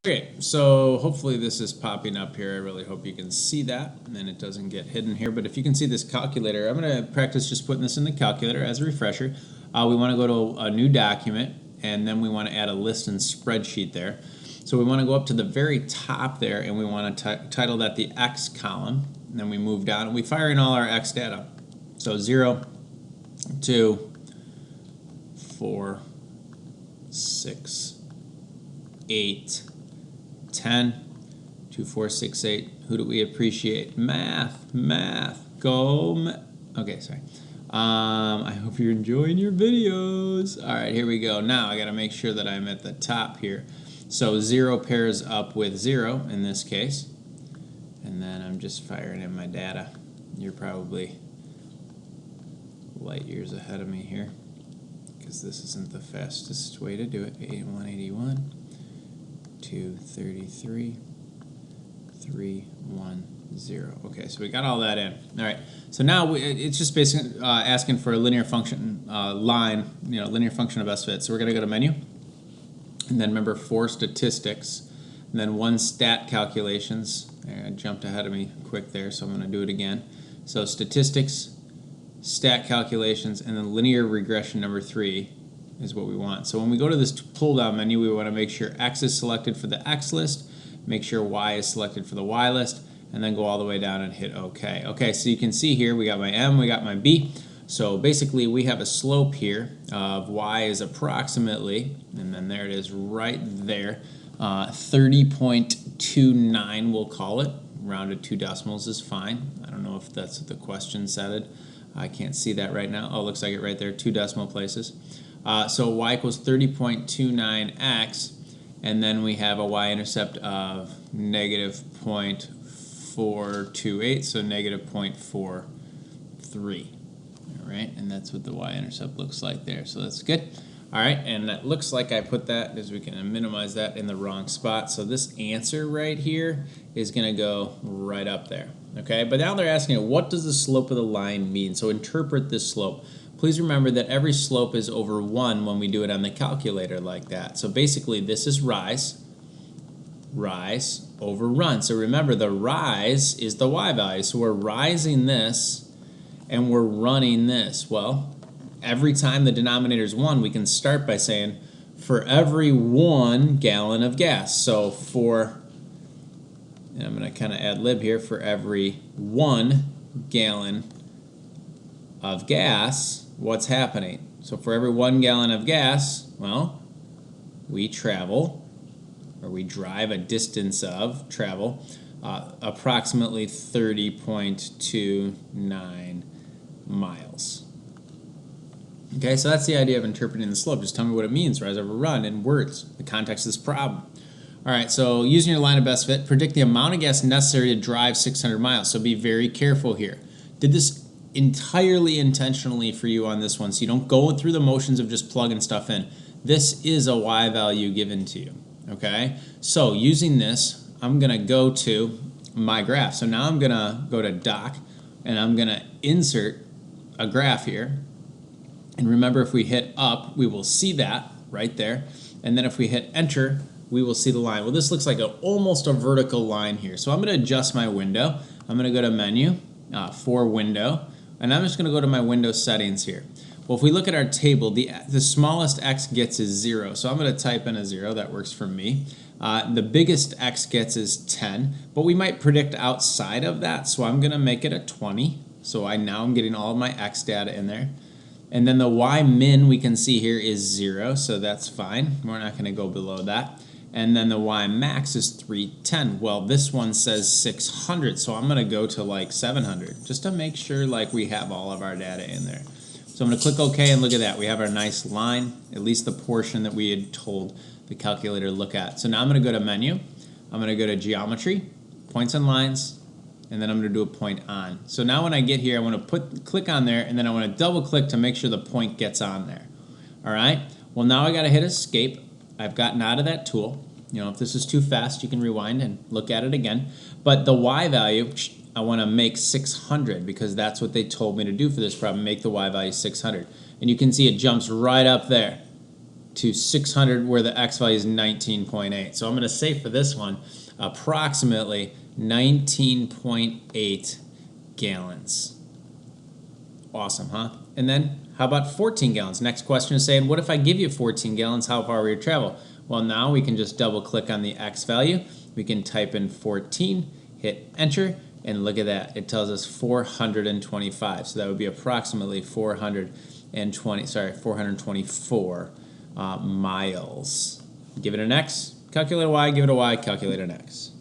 Okay, so hopefully this is popping up here. I really hope you can see that and then it doesn't get hidden here. But if you can see this calculator, I'm going to practice just putting this in the calculator as a refresher. We want to go to a new document and then we want to add a list and spreadsheet there. So we want to go up to the very top there and we want to title that the X column. And then we move down and we fire in all our X data. So 0, 2, 4, 6, 8, 10, 2, 4, 6, 8. Who do we appreciate? Math. Go. Okay, sorry. I hope you're enjoying your videos. All right, here we go. Now I got to make sure that I'm at the top here. So 0 pairs up with 0 in this case. And then I'm just firing in my data. You're probably light years ahead of me here, because this isn't the fastest way to do it. 181, 233, 310. Okay, so we got all that in. All right, so now it's just basically asking for a linear function line, linear function of S fit. So we're going to go to menu, and then remember 4 statistics, and then 1 stat calculations. I jumped ahead of me quick there, so I'm going to do it again. So statistics, stat calculations, and then linear regression number 3 is what we want. So when we go to this pull-down menu, we want to make sure X is selected for the X list, make sure Y is selected for the Y list, and then go all the way down and hit OK. Okay, so you can see here we got my M, we got my B. So basically we have a slope here of Y is approximately, and then there it is right there, 30.29 we'll call it. Rounded 2 decimals is fine. I don't know if that's what the question said. I can't see that right now. Oh, it looks like it right there, 2 decimal places. So Y equals 30.29x, and then we have a y-intercept of negative 0.428, so negative 0.43. All right, and that's what the y-intercept looks like there, so that's good. All right, and that looks like I put that, as we can minimize that, in the wrong spot. So this answer right here is going to go right up there. Okay, but now they're asking, what does the slope of the line mean? So interpret this slope. Please remember that every slope is over 1 when we do it on the calculator like that. So basically this is rise over run. So remember, the rise is the y value. So we're rising this and we're running this. Well, every time the denominator is 1, we can start by saying for every 1 gallon of gas. So and I'm going to kind of ad lib here, for every 1 gallon of gas, what's happening? So for every 1 gallon of gas, well, we drive a distance of travel approximately 30.29 miles. Okay, so that's the idea of interpreting the slope. Just tell me what it means, rise over run, in words, the context of this problem. All right, so using your line of best fit, predict the amount of gas necessary to drive 600 miles. So be very careful here. Did this entirely intentionally for you on this one, so you don't go through the motions of just plugging stuff in. This is a y value given to you, okay? So using this, I'm going to go to my graph. So now I'm going to go to doc, and I'm going to insert a graph here. And remember, if we hit up, we will see that right there. And then if we hit enter, we will see the line. Well, this looks like almost a vertical line here. So I'm going to adjust my window. I'm going to go to menu, for window, and I'm just going to go to my window settings here. Well, if we look at our table, the smallest x gets is 0. So I'm going to type in a 0. That works for me. The biggest x gets is 10, but we might predict outside of that. So I'm going to make it a 20. So now I'm getting all of my x data in there. And then the y min we can see here is 0, so that's fine. We're not going to go below that. And then the y max is 310. Well, this one says 600, so I'm going to go to like 700 just to make sure like we have all of our data in there. So I'm going to click OK, and look at that. We have our nice line, at least the portion that we had told the calculator to look at. So now I'm going to go to menu. I'm going to go to geometry, points and lines, and then I'm going to do a point on. So now when I get here, I want to click on there, and then I want to double click to make sure the point gets on there. All right. Well, now I got to hit escape. I've gotten out of that tool. If this is too fast, you can rewind and look at it again. But the y value, I want to make 600 because that's what they told me to do for this problem, make the y value 600. And you can see it jumps right up there. to 600 where the x value is 19.8. So I'm going to say for this one, approximately 19.8 gallons. Awesome, huh? And then how about 14 gallons? Next question is saying, what if I give you 14 gallons? How far will you travel? Well, now we can just double click on the x value. We can type in 14, hit enter, and look at that. It tells us 425. So that would be approximately 424 miles. Give it an x, calculate a y, give it a y, calculate an x.